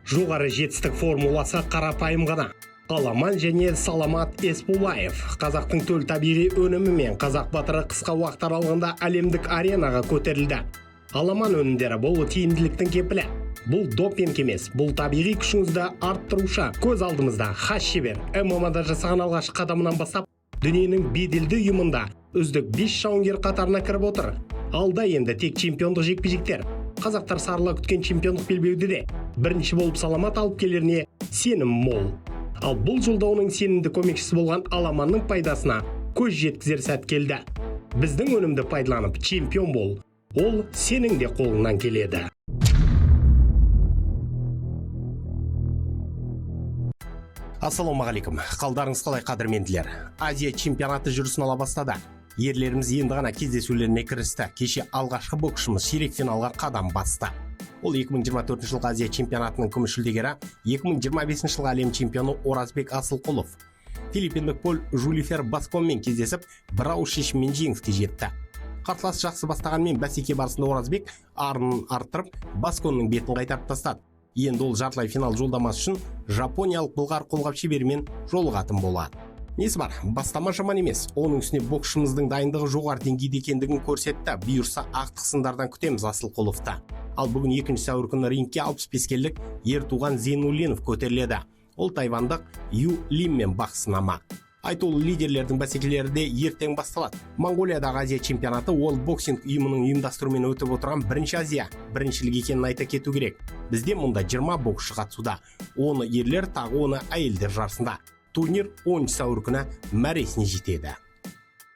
Жоғары жетістік формуласы қарапайым ғана. Аламан және Саламат Еспулаев қазақтың төл табиғи өнімі мен қазақ батыры қысқа уақыт аралығында әлемдік аренаға көтерілді. Аламан өнімдері бұл тиімділіктің кепілі. Бұл допинг емес, бұл табиғи күшіңізді арттырушы. Көз алдымызда хас шебер ММА-да жасаған алғашқы қадамынан бастап дүниенің беделді ұйымында үздік 5 жауынгер қатарына кіріп отыр. Алда енді тек чемпиондық жекпе-жектер. Қазақтар сарыла күткен чемпиондық белбеуді де бірінші болып Саламат алып келеріне сенім мол. Ал бұл жолда оның сенімді көмекшісі болған Аламанның пайдасына көз жеткізер сәт келді. Біздің өнімді пайдаланып чемпион бол. Ол сенің де қолыңнан келеді. Ассалаумағалейкум. Қалдарыңыз қалай қадірменділер? Азия чемпионаты жүрісін ала бастады. Ерлеріміз енді ғана кездесулеріне кірісті. Кеше алғашқы боксшымыз ширек финалға қадам басты. Ол 2024 жылғы Азия чемпионатының күміс жүлдегері, 2025 жылғы әлем чемпионы Оразбек Асылқұлов. Филиппиндік Поль Жулифер Басконмен кездесіп, бір ауыз шешіммен жеңіске жетті. Қарсылас жақсы бастағанмен бәсеке барысында Оразбек арынын арттырып, Басконның бетін қайтарып тастады. Енді ол жартылай финал жолдамасы үшін жапониялық былғар қолғап шеберімен жолығатын болады. Несі бар, бастама жаман емес. Оның үстіне боксшымыздың дайындығы жоғары деңгейде екендігін көрсетті. Бұйырса ақтық сындардан күтеміз Асылқұловты. Ал бүгін 2 сәуір күні рингке 65 келілік ертуған Зейнуллинов көтеріледі. Ол тайвандық Ю Лиммен бақ сынамақ. Айтулы лидерлердің бәсекелері де ертең басталады. Монғолиядағы Азия чемпионаты World Boxing ұйымының ұйымдастыруымен өтіп отырған бірінші Азия біріншілік екенін айта кету керек. Бізде мұнда 20 боксшы қатысуда. Оны ерлер, тағы оны әйелдер жарысында. Турнир 10 сәуір күні мәресіне жетеді.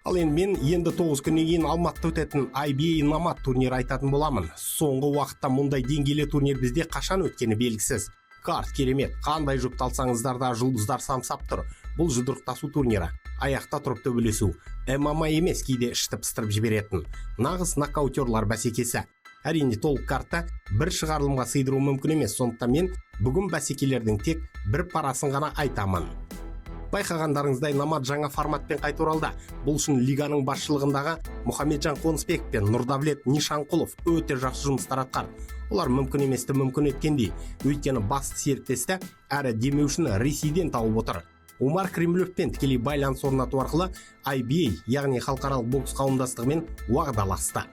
Ал мен 9 күннен кейін Алматыда өтетін IBA Nomad турнирі айтатын боламын. Соңғы уақытта мұндай деңгейлі турнир бізде қашан өткені белгісіз. Карт керемет, қандай жүкті алсаңыздар да жұлдыздар самсап тұр. Бұл жұдырықтасу турнирі. Аяқта тұрып төбелесу. ММА емес, кейде ішті пыстырып жіберетін. Нағыз нокаутерлар бәсекесі. Әрине толық картта бір шығарылымға сыйдыру мүмкін емес. Сондықтан мен бүгін бәсекелердің тек бір парасын ғана айтамын. Байқағандарыңыздай Nomad жаңа форматпен қайта оралды. Бұл үшін лиганың басшылығындағы Мұхамеджан Қонысбек пен Нұрдавлет Нишанқұлов өте жақсы жұмыстар атқарды. Олар мүмкін еместі мүмкін еткендей. Өйткені басты серіктесті әрі демеушіні Ресейден тауып отыр. Умар Кремлевпен тікелей байланыс орнату арқылы IBA, яғни халықаралық бокс қауымдастығымен уағдаласты.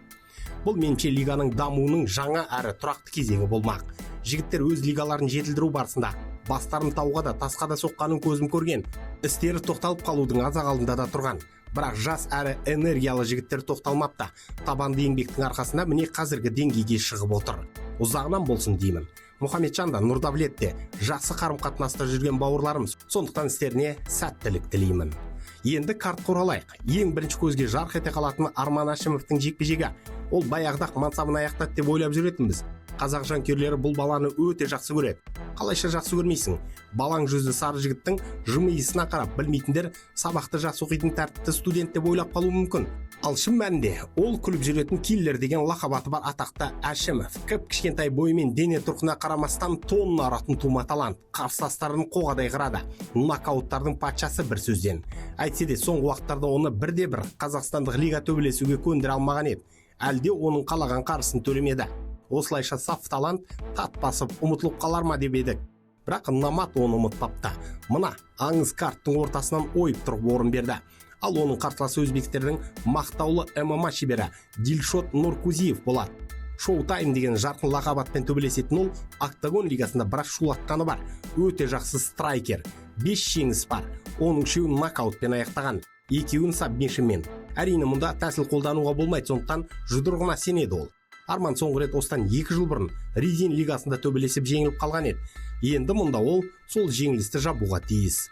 Бұл меніңше лиганың дамуының жаңа әрі тұрақты кезеңі болмақ. Жігіттер өз лигаларын жетілдіру барысында бастарын тауға да тасқа да соққанын көзім көрген. Істері тоқталып қалудың аз алдында да тұрған. Бірақ жас әрі энергиялы жігіттер тоқталмапты. Табанды еңбектің арқасында міне қазіргі деңгейге шығып отыр. Ұзағынан болсын деймін. Мұхамеджан да Нұрдавлет те жақсы қарым-қатынаста жүрген бауырларымыз. Сондықтан істеріне сәттілік тілеймін. Енді карт құралайық. Ең бірінші көзге жарқ ете қалатын Арман Ашимовтың жекпе-жегі. Ол баяғыда мансабын аяқтады деп ойлап жүретінбіз. Қазақ жанкүйерлері бұл баланы өте жақсы көреді. Қалайша жақсы көрмейсің? Балаң жүзді сары жігіттің жымиысына қарап білмейтіндер сабақты жақсы оқитын тәртіпті студент деп ойлап қалуы мүмкін. Ал шын мәнінде ол күліп жүретін киллер деген лақап аты бар атақты Ашимов. Кішкентай бойымен дене тұрқына қарамастан тонна аратын тума талант. Қарсыластарын қоғадай қырады. Нокауттардың патшасы бір сөзден. Әйтсе де соңғы уақыттарда оны бірде-бір қазақстандық лига төбелесуге көндіре алмаған еді. Әлде оның қалаған қарысын төлемеді. Осылайша саф талант тат басып ұмытылып қалар ма деп едік. Бірақ Nomad оны ұмытпапты. Мына аңыз карттың ортасынан ойып тұрып орын берді. Ал оның қарсыласы өзбектердің мақтаулы ММА шебері Дилшот Нуркузиев болады. Шоу-тайм деген жарқын лақабатпен төбелесетін ол Октагон лигасында бірақ шулатқаны бар. Өте жақсы страйкер. 5 жеңіс бар. Оның 3-еуін нокаутпен аяқтаған. 2-еуін сабмишнмен. Әрине мұнда тәсіл қолдануға болмайды, сондықтан жұдырығына сенеді ол. Арман соңғы рет осыдан 2 жыл бұрын Резин лигасында төбелесіп жеңіліп қалған еді. Енді мұнда ол сол жеңілісті жабуға тиіс.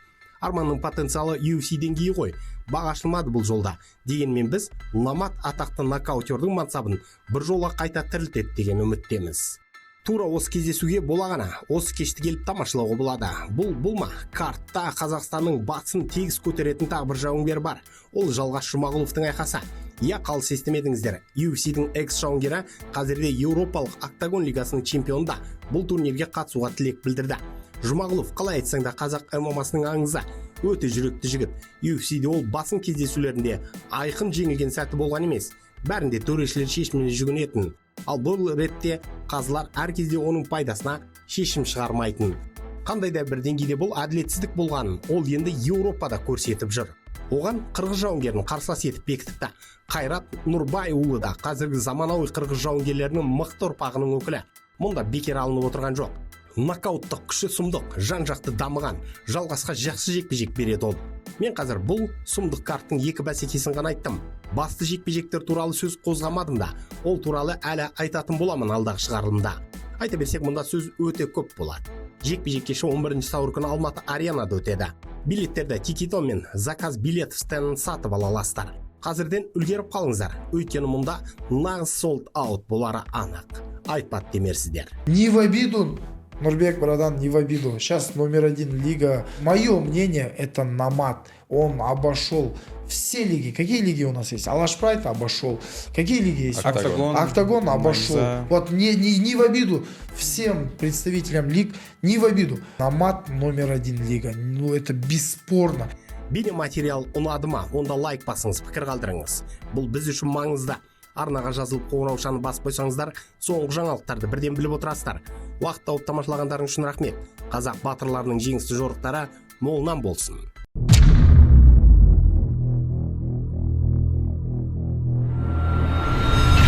Арманның потенциалы UFC деңгейі ғой. Баға ашылмады бұл жолда. Дегенмен біз Nomad атақты нокаутердің мансабын бір жолға қайта тірілтеді деген үміттеміз. Тура осы кездесуге бола ғана, осы кешті келіп тамашалауға болады. Бұл ма? Картта Қазақстанның батысын тегіс көтеретін тағы бір жауынгер бар. Ол Жалғас Жұмағұловтың айқасы. Қалыс естімедіңіздер. UFC-дің экс-жауынгері қазірде Еуропалық Октагон лигасының чемпионда. Бұл турнирге қатысуға тілек білдірді. Жұмағұлов қалай айтсаң да қазақ ММА-сының аңызы. Өте жүректі жігіт. UFC-де ол басын кездесулерінде айқын жеңілген сәті болған емес. Бәрінде төрешілер шешіміне жүгінетін. Ал бұл ретте қазылар әр кезде оның пайдасына шешім шығармайтын. Қандай да бір деңгейде бұл әділетсіздік болғанын ол енді Еуропада көрсетіп жүр. Оған қырғыз жауынгерін қарсылас етіп бекітіпті. Қайрат Нұрбайұлы да қазіргі заманауи қырғыз жауынгерлерінің мықты ұрпағының өкілі. Мұнда бекер алынып отырған жоқ. Нокауттық күші сұмдық, жан-жақты дамыған, жалғасқа жақсы жекпе-жек береді ол. Мен қазір бұл сұмдық карттың екі бәсекесін ғана айттым. Басты жекпе-жектер туралы сөз қозғамадым да, ол туралы әлі айтатын боламын алдағы шығарылымда. Айта берсек, мұнда сөз өте көп болады. Жекпе-жек кеші 11 сәуір күні Алматы аренада өтеді. Билеттерді Тикито мен заказ билет стендін сатып ала аласыздар. Қазірден үлгеріп қалыңыздар, өйткені мұнда нағыз sold out болары анық. Айтпады демерсіздер. Не в обиду, Нурбек, братан, не в обиду. Сейчас номер 1 лига. Мое мнение, это Номад. Он обошел все лиги. Какие лиги у нас есть? Алашпрайт обошел. Какие лиги есть? Октагон обошел. Вот не в обиду всем представителям лиг, не в обиду. Номад номер 1 лига. Ну это бесспорно. Бейнематериал ұнады ма? Онда лайк басыңыз, пікір қалдырыңыз. Бұл біз үшін маңызды. Арнаға жазылып қоңыраушаны басып қойсаңыздар, соңғы жаңалықтарды бірден біліп отырасыздар. Уақыт тауып тамашалағандарың үшін рахмет. Қазақ батырларының жеңісті жорықтары молынан болсын.